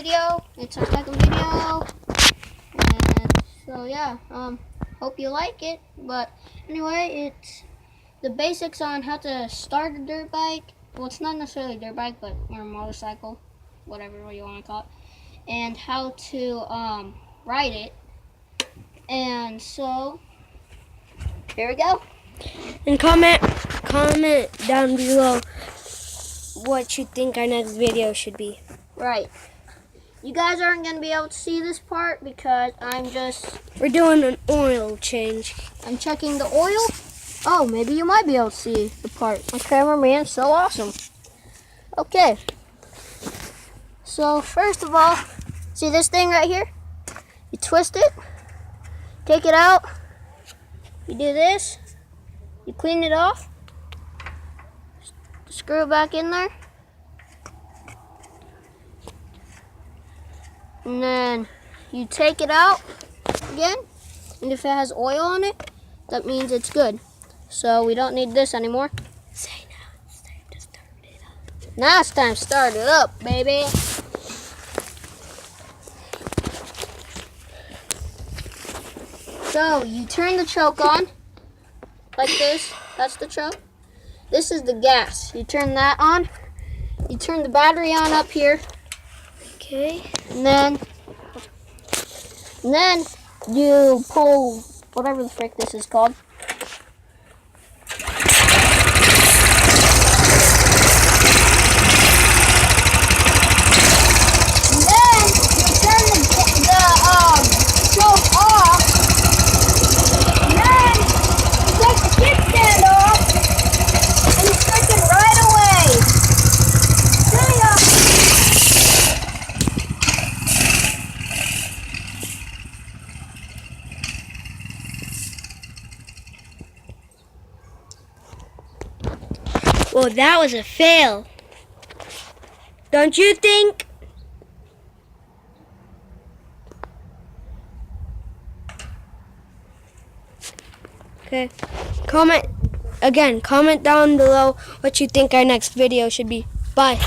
video. It's our second video. And so yeah, hope you like it. But anyway, it's the basics on how to start a dirt bike. Well, it's not necessarily a dirt bike, but or a motorcycle, whatever you want to call it. And how to ride it. And so here we go. And comment down below what you think our next video should be. Right. You guys aren't going to be able to see this part because We're doing an oil change. I'm checking the oil. Oh, maybe you might be able to see the part. My cameraman's so awesome. Okay. So first of all, see this thing right here? You twist it, take it out, you do this, you clean it off, screw it back in there, and then you take it out again, and if it has oil on it, that means it's good. So we don't need this anymore. Say now it's time to start it up. Now it's time to start it up, baby. So you turn the choke on like this. That's the choke. This is the gas. You turn that on. You turn the battery on up here. Okay. And then you pull whatever the frick this is called. And then you turn the choke off. And then you take the kickstand off and you stick it right away. There you go. Well, that was a fail. Don't you think? Okay. Comment down below what you think our next video should be. Bye.